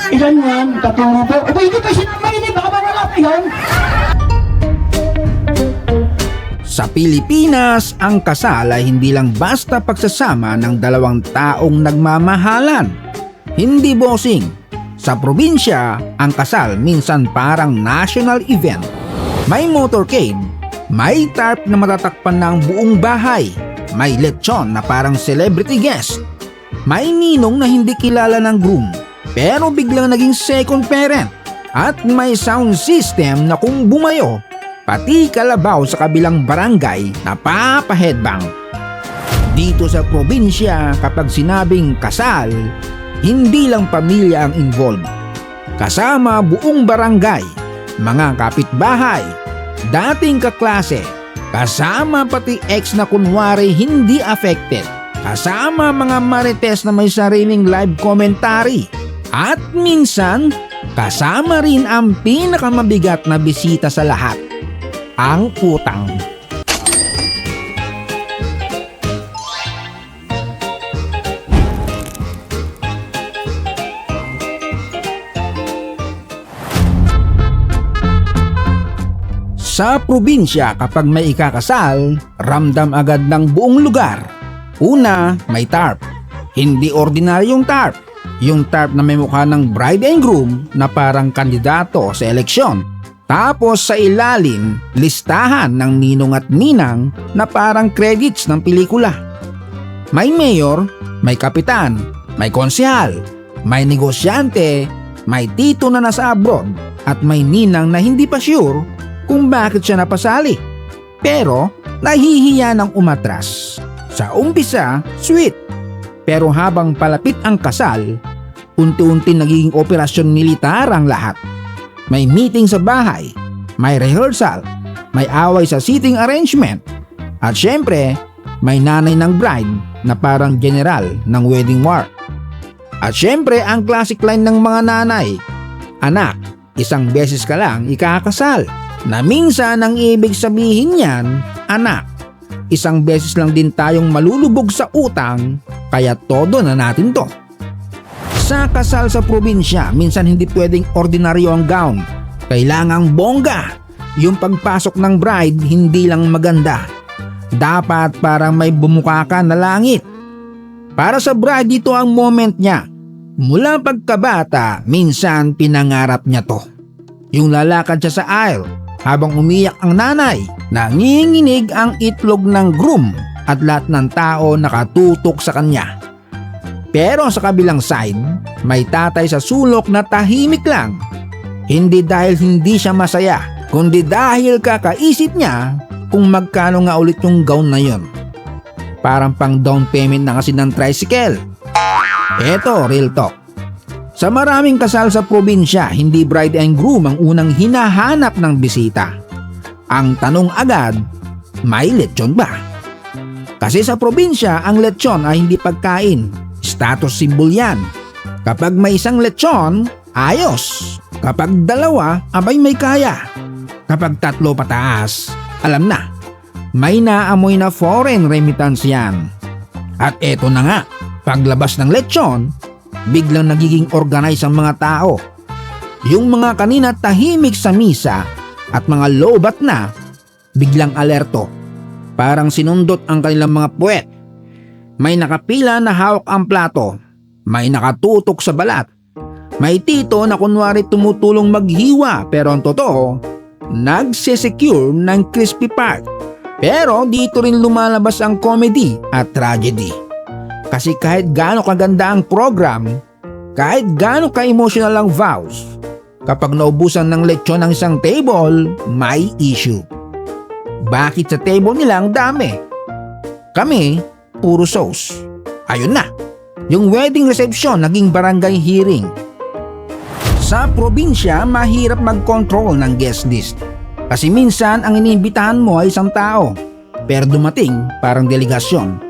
Ilan yan? 3,000? Aba, hindi pa sinama yun eh. Baka mawala pa yun. Sa Pilipinas, ang kasal ay hindi lang basta pagsasama ng dalawang taong nagmamahalan. Hindi bossing. Sa probinsya, ang kasal minsan parang national event. May motorcade, may tarp na matatakpan ng buong bahay, may lechon na parang celebrity guest, may ninong na hindi kilala ng groom pero biglang naging second parent, at may sound system na kung bumayo, pati kalabaw sa kabilang barangay na papaheadbang. Dito sa probinsya, kapag sinabing kasal, hindi lang pamilya ang involved. Kasama buong barangay, mga kapitbahay, dating kaklase, kasama pati ex na kunwari hindi affected, kasama mga marites na may sariling live commentary, at minsan, kasama rin ang pinakamabigat na bisita sa lahat, ang utang. Sa probinsya, kapag may ikakasal, ramdam agad ng buong lugar. Una, may tarp. Hindi ordinaryong tarp. Yung tarp na may mukha ng bride and groom na parang kandidato sa eleksyon. Tapos sa ilalim, listahan ng ninong at ninang na parang credits ng pelikula. May mayor, may kapitan, may konsehal, may negosyante, may tito na nasa abroad, at may ninang na hindi pa sure kung bakit siya napasali. Pero nahihiya ng umatras. Sa umpisa, sweet. Pero habang palapit ang kasal, unti-unti nagiging operasyon militar ang lahat. May meeting sa bahay, may rehearsal, may away sa seating arrangement, at syempre, may nanay ng bride na parang general ng wedding war. At syempre, ang classic line ng mga nanay, "Anak, isang beses ka lang ikakasal." Na minsan ang ibig sabihin niyan, anak, isang beses lang din tayong malulubog sa utang, kaya todo na natin to. Sa kasal sa probinsya, minsan hindi pwedeng ordinaryo ang gown. Kailangang bongga. Yung pagpasok ng bride, hindi lang maganda. Dapat parang may bumuka ka na langit. Para sa bride, ito ang moment niya. Mula pagkabata, minsan pinangarap niya to. Yung lalakad siya sa aisle, habang umiyak ang nanay, nanginginig ang itlog ng groom at lahat ng tao nakatutok sa kanya. Pero sa kabilang side, may tatay sa sulok na tahimik lang. Hindi dahil hindi siya masaya, kundi dahil kakaisip niya kung magkano nga ulit yung gown na yon. Parang pang down payment na kasi ng tricycle. Eto, real talk. Sa maraming kasal sa probinsya, hindi bride and groom ang unang hinahanap ng bisita. Ang tanong agad, may lechon ba? Kasi sa probinsya, ang lechon ay hindi pagkain. Status symbol yan. Kapag may isang lechon, ayos. Kapag dalawa, abay may kaya. Kapag tatlo pataas, alam na, may naamoy na foreign remittance yan. At eto na nga, paglabas ng lechon, biglang nagiging organize ang mga tao. Yung mga kanina tahimik sa misa at mga lobat na, biglang alerto. Parang sinundot ang kanilang mga puwet. May nakapila na hawak ang plato. May nakatutok sa balat. May tito na kunwari tumutulong maghiwa pero ang totoo, nagsesecure ng crispy part. Pero dito rin lumalabas ang comedy at tragedy. Kasi kahit gaano kaganda ang program, kahit gaano ka-emotional ang vows, kapag naubusan ng lechon ng isang table, may issue. Bakit sa table nila ang dami? Kami, puro sauce. Ayun na, yung wedding reception naging barangay hearing. Sa probinsya, mahirap mag-control ng guest list. Kasi minsan ang iniimbitahan mo ay isang tao, pero dumating parang delegasyon.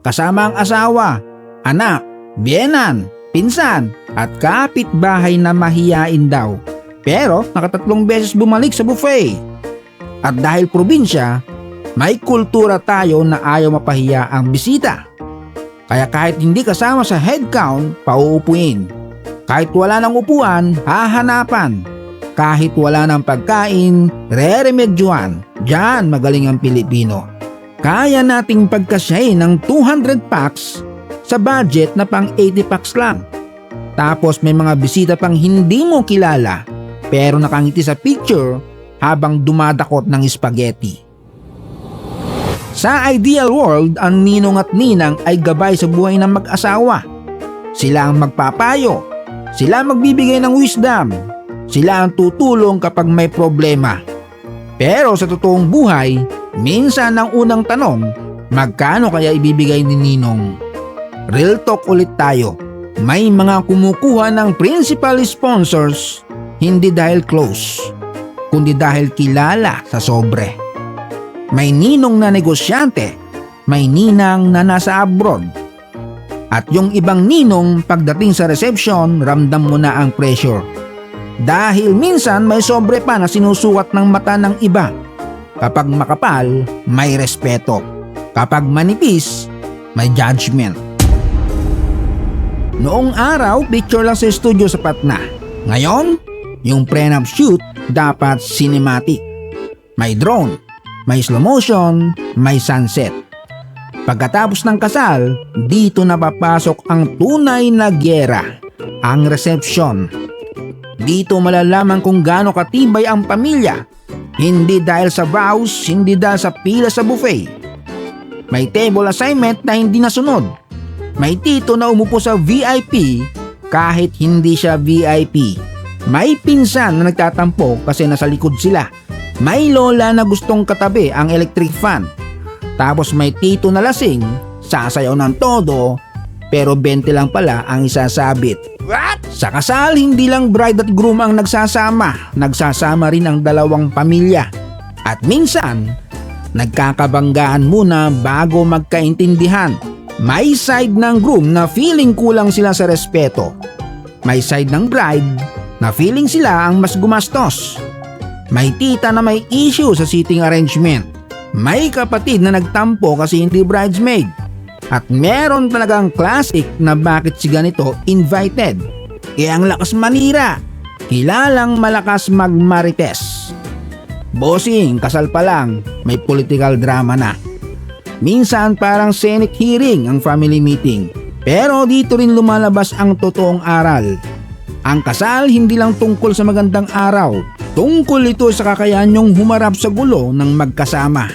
Kasama ang asawa, anak, biyenan, pinsan, at kapitbahay na mahiyain daw. Pero nakatatlong beses bumalik sa buffet. At dahil probinsya, may kultura tayo na ayaw mapahiya ang bisita. Kaya kahit hindi kasama sa head count, pauupuin. Kahit wala ng upuan, hahanapan. Kahit wala ng pagkain, re-remedyohan. Diyan magaling ang Pilipino. Kaya nating pagkasyahin ng 200 packs sa budget na pang 80 packs lang. Tapos may mga bisita pang hindi mo kilala pero nakangiti sa picture habang dumadakot ng spaghetti. Sa ideal world, ang ninong at ninang ay gabay sa buhay ng mag-asawa. Sila ang magpapayo. Sila ang magbibigay ng wisdom. Sila ang tutulong kapag may problema. Pero sa totoong buhay, minsan ang unang tanong, magkano kaya ibibigay ni ninong? Real talk ulit tayo. May mga kumukuha ng principal sponsors hindi dahil close, kundi dahil kilala sa sobre. May ninong na negosyante, may ninang na nasa abroad. At yung ibang ninong pagdating sa reception, ramdam mo na ang pressure. Dahil minsan may sobre pa na sinusukat ng mata ng iba. Kapag makapal, may respeto. Kapag manipis, may judgment. Noong araw, picture lang sa studio sapat na. Ngayon, yung prenup shoot dapat cinematic. May drone, may slow motion, may sunset. Pagkatapos ng kasal, dito na papasok ang tunay na gyera, ang reception. Dito malalaman kung gaano katibay ang pamilya. Hindi dahil sa vows, hindi dahil sa pila sa buffet. May table assignment na hindi nasunod. May tito na umupo sa VIP kahit hindi siya VIP. May pinsan na nagtatampo kasi nasa likod sila. May lola na gustong katabi ang electric fan. Tapos may tito na lasing, sasayaw ng todo, pero 20 lang pala ang isasabit. What? Sa kasal, hindi lang bride at groom ang nagsasama. Nagsasama rin ang dalawang pamilya. At minsan, nagkakabanggaan muna bago magkaintindihan. May side ng groom na feeling kulang sila sa respeto. May side ng bride na feeling sila ang mas gumastos. May tita na may issue sa seating arrangement. May kapatid na nagtampo kasi hindi bridesmaid. At meron talagang classic na bakit si ganito invited. Kaya ang lakas manira. Kilalang malakas magmarites. Bossing, kasal pa lang, may political drama na. Minsan parang Senate hearing ang family meeting. Pero dito rin lumalabas ang totoong aral. Ang kasal hindi lang tungkol sa magandang araw. Tungkol ito sa kakayahan nyong humarap sa gulo ng magkasama.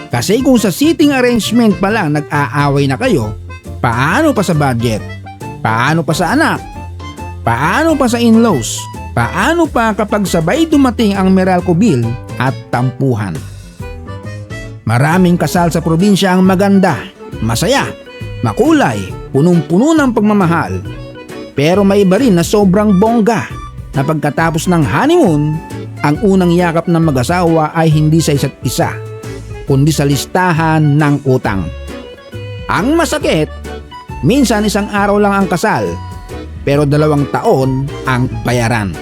Kasi kung sa seating arrangement pa lang nag-aaway na kayo, paano pa sa budget? Paano pa sa anak? Paano pa sa in-laws? Paano pa kapag sabay dumating ang Meralco bill at tampuhan? Maraming kasal sa probinsya ang maganda, masaya, makulay, punong-puno ng pagmamahal. Pero may iba rin na sobrang bongga na pagkatapos ng honeymoon, ang unang yakap ng mag-asawa ay hindi sa isa't isa, kundi sa listahan ng utang. Ang masakit, minsan isang araw lang ang kasal, pero 2 taon ang bayaran.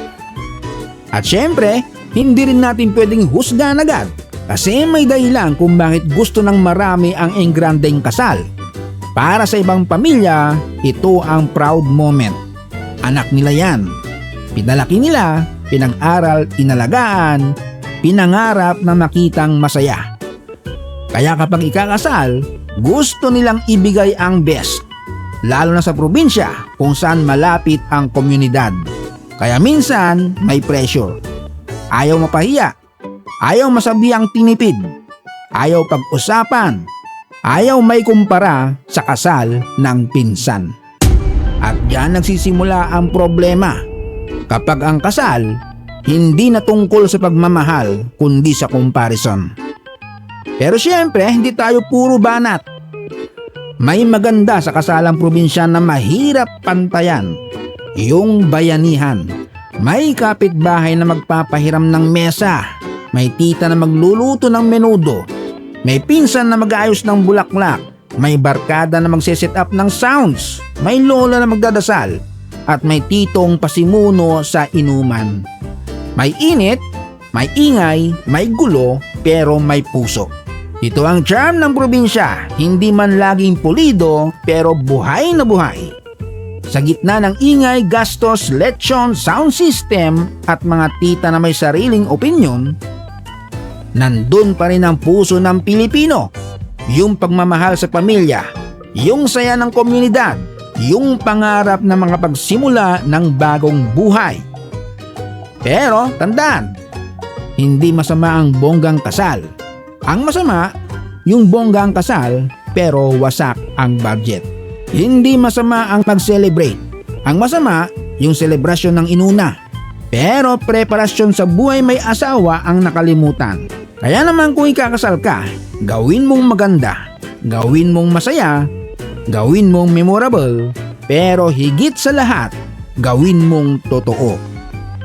At syempre, hindi rin natin pwedeng husgahan agad. Kasi may dahilan kung bakit gusto ng marami ang engrandeng kasal. Para sa ibang pamilya, ito ang proud moment. Anak nila yan. Pinalaki nila, pinag-aral, inalagaan, pinangarap na makitang masaya. Kaya kapag ikakasal, gusto nilang ibigay ang best. Lalo na sa probinsya kung saan malapit ang komunidad. Kaya minsan may pressure. Ayaw mapahiya. Ayaw masabi ang tinipid. Ayaw pag-usapan. Ayaw may kumpara sa kasal ng pinsan. At diyan nagsisimula ang problema. Kapag ang kasal, hindi na tungkol sa pagmamahal, kundi sa comparison. Pero syempre, hindi tayo puro banat. May maganda sa kasalang probinsya na mahirap pantayan. Yung bayanihan. May kapitbahay na magpapahiram ng mesa. May tita na magluluto ng menudo. May pinsan na mag-aayos ng bulaklak. May barkada na magse-set up ng sounds. May lola na magdadasal. At may titong pasimuno sa inuman. May init, may ingay, may gulo, pero may puso. Ito ang charm ng probinsya. Hindi man laging pulido, pero buhay na buhay. Sa gitna ng ingay, gastos, lechon, sound system at mga tita na may sariling opinyon, nandun pa rin ang puso ng Pilipino. Yung pagmamahal sa pamilya, yung saya ng komunidad, yung pangarap na mga pagsimula ng bagong buhay. Pero tandaan, hindi masama ang bonggang kasal. Ang masama, yung bonggang kasal pero wasak ang budget. Hindi masama ang mag-celebrate. Ang masama, yung selebrasyon ng inuna. Pero preparasyon sa buhay may asawa ang nakalimutan. Kaya naman kung ikakasal ka, gawin mong maganda, gawin mong masaya, gawin mong memorable, pero higit sa lahat, gawin mong totoo.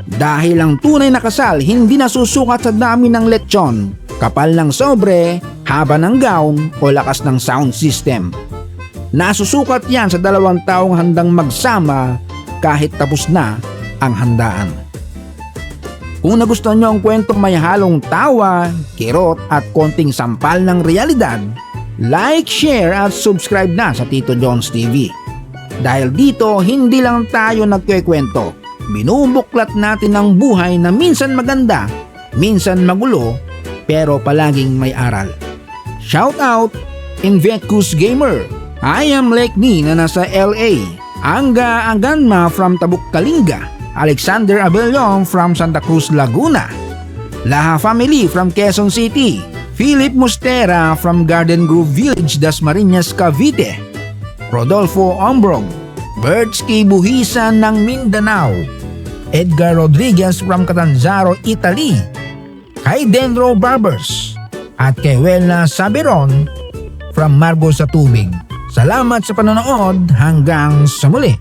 Dahil ang tunay na kasal hindi nasusukat sa dami ng lechon, kapal ng sobre, haba ng gown o lakas ng sound system. Nasusukat yan sa dalawang taong handang magsama kahit tapos na ang handaan. Kung nagustuhan nyo ang kwentong may halong tawa, kirot at konting sampal ng realidad, like, share at subscribe na sa Tito John's TV. Dahil dito hindi lang tayo nagkikwento, binubuklat natin ang buhay na minsan maganda, minsan magulo, pero palaging may aral. Shout out, Invecus Gamer! I am Lekni na nasa LA, Anga Aganma from Tabuk Kalinga, Alexander Abellon from Santa Cruz, Laguna, Laha Family from Quezon City, Philip Mustera from Garden Grove Village, Dasmariñas, Cavite, Rodolfo Ombrog, Bertsky Buhisan ng Mindanao, Edgar Rodriguez from Catanzaro, Italy, kay Dendro Barbers, at kay Welna Saberon from Margo sa Tubig. Salamat sa panonood, hanggang sa muli.